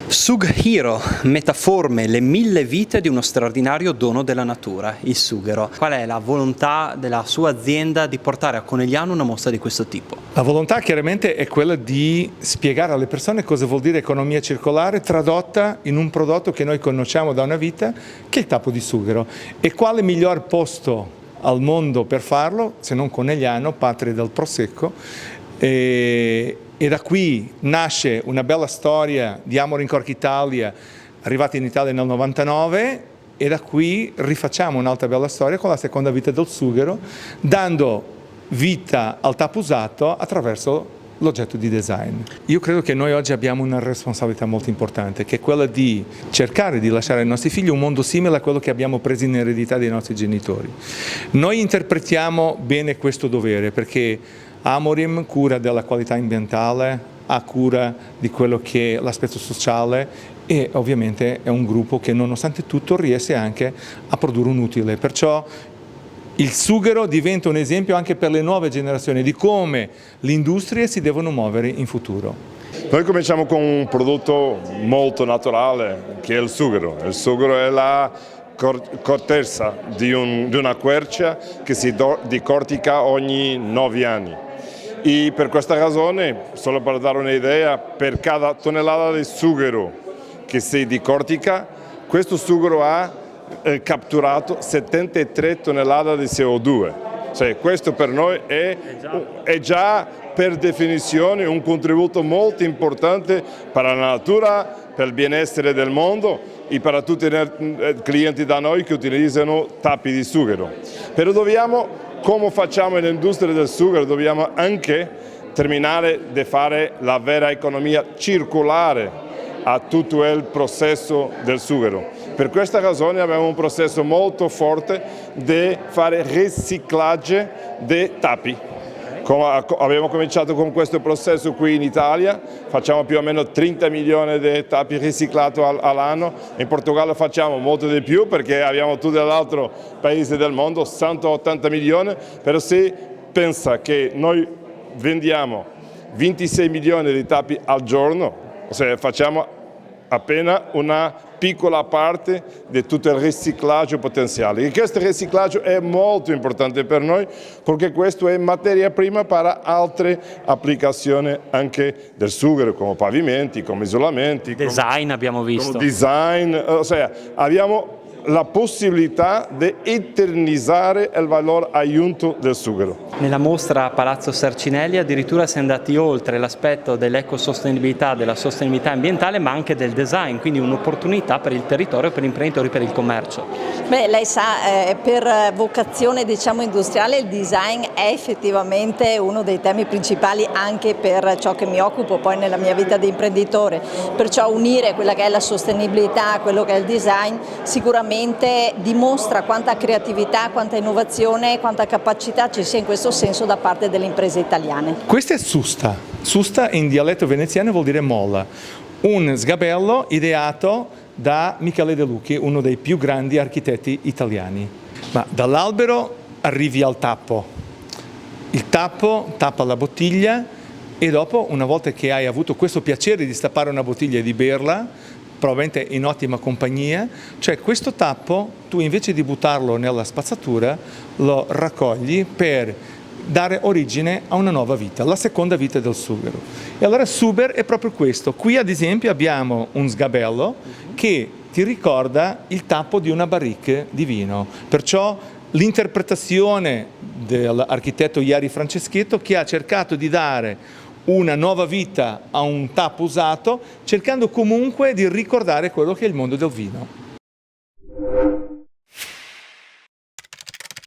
Sughiro metaforme le 1000 vite di uno straordinario dono della natura, il sughero. Qual è la volontà della sua azienda di portare a Conegliano una mostra di questo tipo? La volontà chiaramente è quella di spiegare alle persone cosa vuol dire economia circolare tradotta in un prodotto che noi conosciamo da una vita, che è il tappo di sughero. E quale miglior posto al mondo per farlo se non Conegliano, patria del Prosecco? E da qui nasce una bella storia di Amorim Cork Italia, arrivata in Italia nel 99, e da qui rifacciamo un'altra bella storia con la seconda vita del sughero, dando vita al tappo usato attraverso l'oggetto di design. Io credo che noi oggi abbiamo una responsabilità molto importante, che è quella di cercare di lasciare ai nostri figli un mondo simile a quello che abbiamo preso in eredità dai nostri genitori. Noi interpretiamo bene questo dovere perché Amorim cura della qualità ambientale, ha cura di quello che è l'aspetto sociale e ovviamente è un gruppo che nonostante tutto riesce anche a produrre un utile. Perciò il sughero diventa un esempio anche per le nuove generazioni di come le industrie si devono muovere in futuro. Noi cominciamo con un prodotto molto naturale che è il sughero. Il sughero è la cortezza di una quercia che si decortica ogni 9 anni. E per questa ragione, solo per dare un'idea, per cada tonnellata di sughero che si decortica, questo sughero ha catturato 73 tonnellate di CO2. Cioè, questo per noi è già per definizione un contributo molto importante per la natura, per il benessere del mondo e per tutti i clienti da noi che utilizzano tappi di sughero. Però dobbiamo, come facciamo nell'industria del sughero, dobbiamo anche terminare di fare la vera economia circolare a tutto il processo del sughero. Per questa ragione abbiamo un processo molto forte di fare riciclaggio dei tappi. Abbiamo cominciato con questo processo qui in Italia, facciamo più o meno 30 milioni di tappi riciclati all'anno, in Portogallo facciamo molto di più perché abbiamo tutti gli altri paesi del mondo, 180 milioni, però se pensa che noi vendiamo 26 milioni di tappi al giorno, cioè facciamo appena una piccola parte di tutto il riciclaggio potenziale. E questo riciclaggio è molto importante per noi perché questo è materia prima per altre applicazioni anche del sughero, come pavimenti, come isolamenti. Design abbiamo visto. Come design, ossia abbiamo la possibilità di eternizzare il valore aggiunto del sughero. Nella mostra a Palazzo Sarcinelli addirittura si è andati oltre l'aspetto dell'ecosostenibilità, della sostenibilità ambientale, ma anche del design, quindi un'opportunità per il territorio, per gli imprenditori, per il commercio. Beh, lei sa, per vocazione industriale il design è effettivamente uno dei temi principali anche per ciò che mi occupo poi nella mia vita di imprenditore, perciò unire quella che è la sostenibilità a quello che è il design sicuramente dimostra quanta creatività, quanta innovazione, quanta capacità ci sia in questo senso da parte delle imprese italiane. Questa è susta. Susta in dialetto veneziano vuol dire molla. Un sgabello ideato da Michele De Lucchi, uno dei più grandi architetti italiani. Ma dall'albero arrivi al tappo. Il tappo tappa la bottiglia e dopo, una volta che hai avuto questo piacere di stappare una bottiglia e di berla, probabilmente in ottima compagnia, cioè questo tappo tu invece di buttarlo nella spazzatura lo raccogli per dare origine a una nuova vita, la seconda vita del sughero. E allora Suber è proprio questo. Qui ad esempio abbiamo un sgabello che ti ricorda il tappo di una barrique di vino, perciò l'interpretazione dell'architetto Iari Franceschetto che ha cercato di dare una nuova vita a un tappo usato, cercando comunque di ricordare quello che è il mondo del vino.